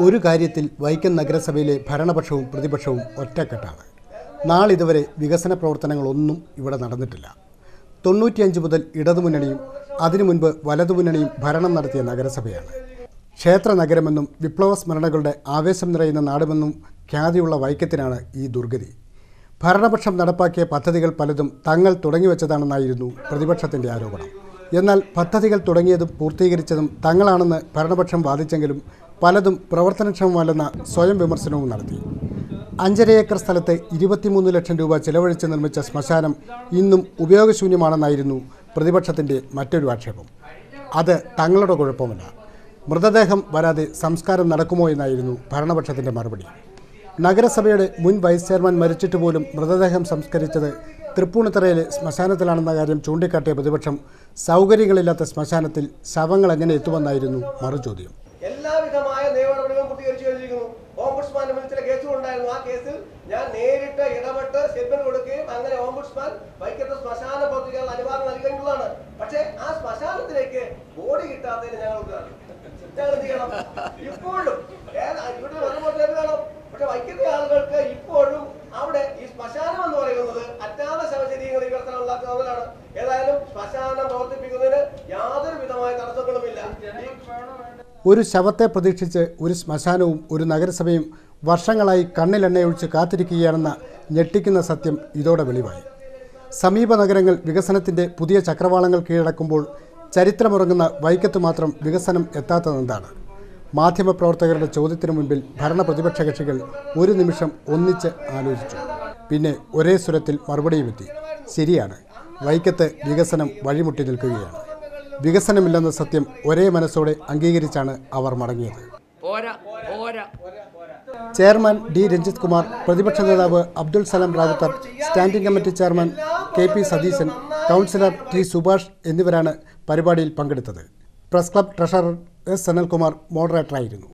ഒരു കാര്യത്തിൽ വൈക്കം നഗരസഭയിലെ ഭരണപക്ഷവും പ്രതിപക്ഷവും ഒറ്റക്കെട്ടാണ്. നാളിതുവരെ വികസന പ്രവർത്തനങ്ങളൊന്നും ഇവിടെ നടന്നിട്ടില്ല. 95 മുതൽ ഇടതുമുന്നണിയും അതിനു മുൻപ് വലതുമുന്നണിയും ഭരണം നടത്തിയ നഗരസഭയാണ്. ക്ഷേത്ര നഗരമെന്നും വിപ്ലവ സ്മരണകളുടെ ആവേശം നിറയുന്ന നാടുമെന്നും ഖ്യാതിയുള്ള വൈക്കത്തിനാണ് ഈ ദുർഗതി. ഭരണപക്ഷം നടപ്പാക്കിയ പദ്ധതികൾ പലതും തങ്ങൾ തുടങ്ങിവെച്ചതാണെന്നായിരുന്നു പ്രതിപക്ഷത്തിൻ്റെ ആരോപണം. എന്നാൽ പദ്ധതികൾ തുടങ്ങിയതും പൂർത്തീകരിച്ചതും തങ്ങളാണെന്ന് ഭരണപക്ഷം വാദിച്ചെങ്കിലും പലതും പ്രവർത്തനക്ഷമമല്ലെന്ന സ്വയം വിമർശനവും നടത്തി. 5.5 ഏക്കർ സ്ഥലത്ത് 23 ലക്ഷം രൂപ ചെലവഴിച്ച് നിർമ്മിച്ച ശ്മശാനം ഇന്നും ഉപയോഗശൂന്യമാണെന്നായിരുന്നു പ്രതിപക്ഷത്തിൻ്റെ മറ്റൊരു ആക്ഷേപം. അത് തങ്ങളുടെ കുഴപ്പമല്ല, മൃതദേഹം വരാതെ സംസ്കാരം നടക്കുമോ എന്നായിരുന്നു ഭരണപക്ഷത്തിൻ്റെ മറുപടി. നഗരസഭയുടെ മുൻ വൈസ് ചെയർമാൻ മരിച്ചിട്ട് പോലും മൃതദേഹം സംസ്കരിച്ചത് തൃപ്പൂണിത്തറയിലെ ശ്മശാനത്തിലാണെന്ന കാര്യം ചൂണ്ടിക്കാട്ടിയ പ്രതിപക്ഷം സൗകര്യങ്ങളില്ലാത്ത ശ്മശാനത്തിൽ ശവങ്ങൾ എങ്ങനെ എത്തുമെന്നായിരുന്നു മറുചോദ്യം. എല്ലാവിധമായ നിയമനടപടികളും പൂർത്തീകരിച്ചു കഴിഞ്ഞിരിക്കുന്നു. ഓംബുഡ്സ്മാന്റെ മുന്നിൽ ചില കേസുകളുണ്ടായിരുന്നു. ആ കേസിൽ ഞാൻ നേരിട്ട് ഇടപെട്ട് സ്റ്റേറ്റ്മെന്റ് കൊടുക്കുകയും അങ്ങനെ ഓംബുഡ്സ്മാൻ വൈക്കത്തെ ശ്മശാന പ്രവർത്തിക്കാൻ അനുവാദം നൽകേണ്ടതാണ്. പക്ഷേ ആ ശ്മശാനത്തിലേക്ക് ബോഡി കിട്ടാത്തതിന് ഞങ്ങൾ എന്ത് ചെയ്യണം? ഇപ്പോഴും ഇവിടെ കാണാം. പക്ഷെ വൈക്കത്തെ ആളുകൾക്ക് ഇപ്പോഴും അവിടെ ഈ ശ്മശാനം എന്ന് പറയുന്നത് അജ്ഞാത ശവശരീരങ്ങൾ വിവർത്തനമുള്ള തോന്നലാണ്. ഏതായാലും ശ്മശാനം പ്രവർത്തിപ്പിക്കുന്നതിന് യാതൊരു വിധമായ തടസ്സങ്ങളുമില്ല. ഒരു ശവത്തെ പ്രതീക്ഷിച്ച് ഒരു ശ്മശാനവും ഒരു നഗരസഭയും വർഷങ്ങളായി കണ്ണിലെണ്ണയൊഴിച്ച് കാത്തിരിക്കുകയാണെന്ന ഞെട്ടിക്കുന്ന സത്യം ഇതോടെ വെളിവായി. സമീപ നഗരങ്ങൾ വികസനത്തിൻ്റെ പുതിയ ചക്രവാളങ്ങൾ കീഴടക്കുമ്പോൾ ചരിത്രമുറങ്ങുന്ന വൈക്കത്ത് മാത്രം വികസനം എത്താത്തതെന്താണ്? മാധ്യമപ്രവർത്തകരുടെ ചോദ്യത്തിനു മുൻപിൽ ഭരണപ്രതിപക്ഷ കക്ഷികൾ ഒരു നിമിഷം ഒന്നിച്ച് ആലോചിച്ചു. പിന്നെ ഒരേ സ്വരത്തിൽ മറുപടിയുമെത്തി. ശരിയാണ്, വൈക്കത്ത് വികസനം വഴിമുട്ടി നിൽക്കുകയാണ്. വികസനമില്ലെന്ന സത്യം ഒരേ മനസ്സോടെ അംഗീകരിച്ചാണ് അവർ മടങ്ങിയത്. ചെയർമാൻ ഡി രഞ്ജിത് കുമാർ, പ്രതിപക്ഷ നേതാവ് Abdul Salam Rawther, standing committee chairman K P. Satheesan, councillor T Subhash എന്നിവരാണ് പരിപാടിയിൽ പങ്കെടുത്തത്. Press club treasurer S Sanalkumar മോഡറേറ്ററായിരുന്നു.